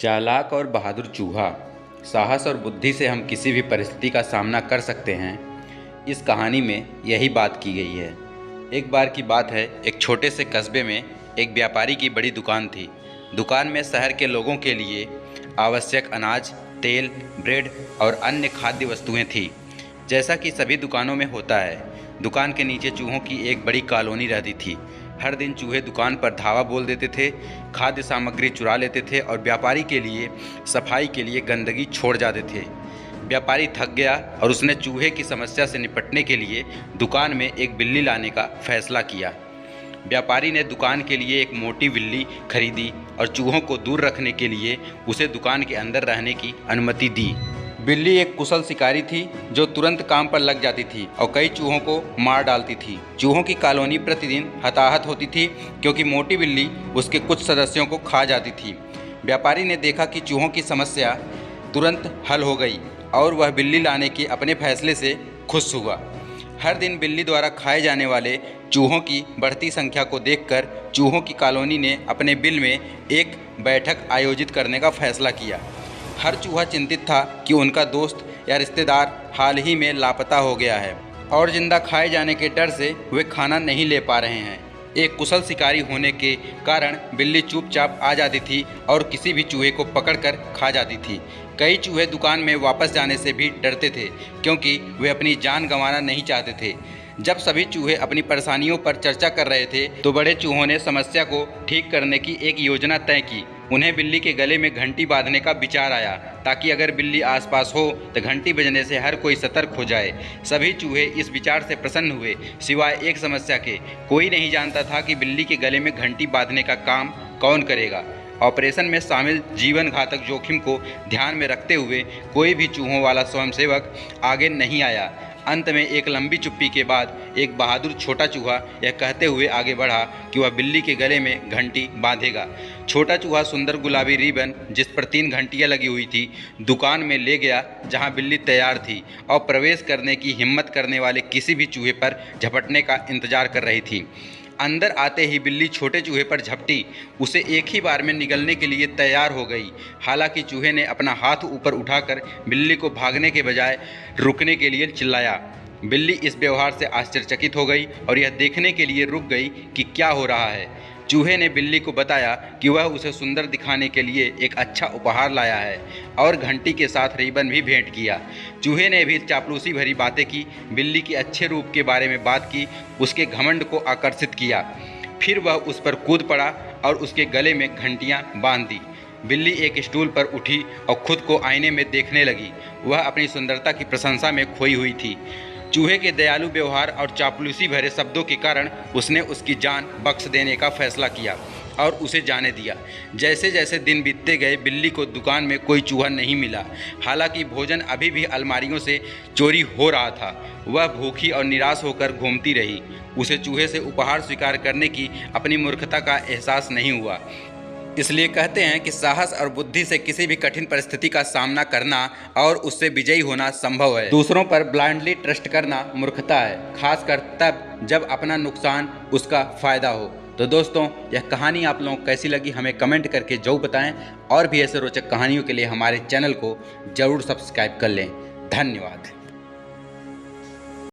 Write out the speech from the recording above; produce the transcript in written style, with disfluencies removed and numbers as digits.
चालाक और बहादुर चूहा। साहस और बुद्धि से हम किसी भी परिस्थिति का सामना कर सकते हैं। इस कहानी में यही बात की गई है। एक बार की बात है, एक छोटे से कस्बे में एक व्यापारी की बड़ी दुकान थी। दुकान में शहर के लोगों के लिए आवश्यक अनाज, तेल, ब्रेड और अन्य खाद्य वस्तुएं थीं। जैसा कि सभी दुकानों में होता है, दुकान के नीचे चूहों की एक बड़ी कॉलोनी रहती थी। हर दिन चूहे दुकान पर धावा बोल देते थे, खाद्य सामग्री चुरा लेते थे और व्यापारी के लिए सफाई के लिए गंदगी छोड़ जाते थे। व्यापारी थक गया और उसने चूहे की समस्या से निपटने के लिए दुकान में एक बिल्ली लाने का फैसला किया। व्यापारी ने दुकान के लिए एक मोटी बिल्ली खरीदी और चूहों को दूर रखने के लिए उसे दुकान के अंदर रहने की अनुमति दी। बिल्ली एक कुशल शिकारी थी जो तुरंत काम पर लग जाती थी और कई चूहों को मार डालती थी। चूहों की कॉलोनी प्रतिदिन हताहत होती थी क्योंकि मोटी बिल्ली उसके कुछ सदस्यों को खा जाती थी। व्यापारी ने देखा कि चूहों की समस्या तुरंत हल हो गई और वह बिल्ली लाने के अपने फैसले से खुश हुआ। हर दिन बिल्ली द्वारा खाए जाने वाले चूहों की बढ़ती संख्या को देखकर चूहों की कॉलोनी ने अपने बिल में एक बैठक आयोजित करने का फैसला किया। हर चूहा चिंतित था कि उनका दोस्त या रिश्तेदार हाल ही में लापता हो गया है और जिंदा खाए जाने के डर से वे खाना नहीं ले पा रहे हैं। एक कुशल शिकारी होने के कारण बिल्ली चुपचाप आ जाती थी और किसी भी चूहे को पकड़कर खा जाती थी। कई चूहे दुकान में वापस जाने से भी डरते थे क्योंकि वे अपनी जान गंवाना नहीं चाहते थे। जब सभी चूहे अपनी परेशानियों पर चर्चा कर रहे थे तो बड़े चूहों ने समस्या को ठीक करने की एक योजना तय की। उन्हें बिल्ली के गले में घंटी बांधने का विचार आया ताकि अगर बिल्ली आसपास हो तो घंटी बजने से हर कोई सतर्क हो जाए। सभी चूहे इस विचार से प्रसन्न हुए सिवाय एक समस्या के। कोई नहीं जानता था कि बिल्ली के गले में घंटी बांधने का काम कौन करेगा। ऑपरेशन में शामिल जीवन घातक जोखिम को ध्यान में रखते हुए कोई भी चूहों वाला स्वयंसेवक आगे नहीं आया। अंत में एक लंबी चुप्पी के बाद एक बहादुर छोटा चूहा यह कहते हुए आगे बढ़ा कि वह बिल्ली के गले में घंटी बांधेगा। छोटा चूहा सुंदर गुलाबी रिबन जिस पर 3 घंटियां लगी हुई थी दुकान में ले गया जहां बिल्ली तैयार थी और प्रवेश करने की हिम्मत करने वाले किसी भी चूहे पर झपटने का इंतजार कर रही थी। अंदर आते ही बिल्ली छोटे चूहे पर झपटी, उसे एक ही बार में निगलने के लिए तैयार हो गई। हालांकि चूहे ने अपना हाथ ऊपर उठाकर बिल्ली को भागने के बजाय रुकने के लिए चिल्लाया। बिल्ली इस व्यवहार से आश्चर्यचकित हो गई और यह देखने के लिए रुक गई कि क्या हो रहा है। चूहे ने बिल्ली को बताया कि वह उसे सुंदर दिखाने के लिए एक अच्छा उपहार लाया है और घंटी के साथ रिबन भी भेंट किया। चूहे ने भी चापलूसी भरी बातें की, बिल्ली के अच्छे रूप के बारे में बात की, उसके घमंड को आकर्षित किया। फिर वह उस पर कूद पड़ा और उसके गले में घंटियां बांध दी। बिल्ली एक स्टूल पर उठी और खुद को आईने में देखने लगी। वह अपनी सुंदरता की प्रशंसा में खोई हुई थी। चूहे के दयालु व्यवहार और चापलूसी भरे शब्दों के कारण उसने उसकी जान बख्श देने का फैसला किया और उसे जाने दिया। जैसे जैसे दिन बीतते गए बिल्ली को दुकान में कोई चूहा नहीं मिला। हालांकि भोजन अभी भी अलमारियों से चोरी हो रहा था। वह भूखी और निराश होकर घूमती रही। उसे चूहे से उपहार स्वीकार करने की अपनी मूर्खता का एहसास नहीं हुआ। इसलिए कहते हैं कि साहस और बुद्धि से किसी भी कठिन परिस्थिति का सामना करना और उससे विजयी होना संभव है। दूसरों पर ब्लाइंडली ट्रस्ट करना मूर्खता है, खासकर तब जब अपना नुकसान उसका फायदा हो। तो दोस्तों, यह कहानी आप लोगों को कैसी लगी हमें कमेंट करके जरूर बताएं और भी ऐसे रोचक कहानियों के लिए हमारे चैनल को जरूर सब्सक्राइब कर लें। धन्यवाद।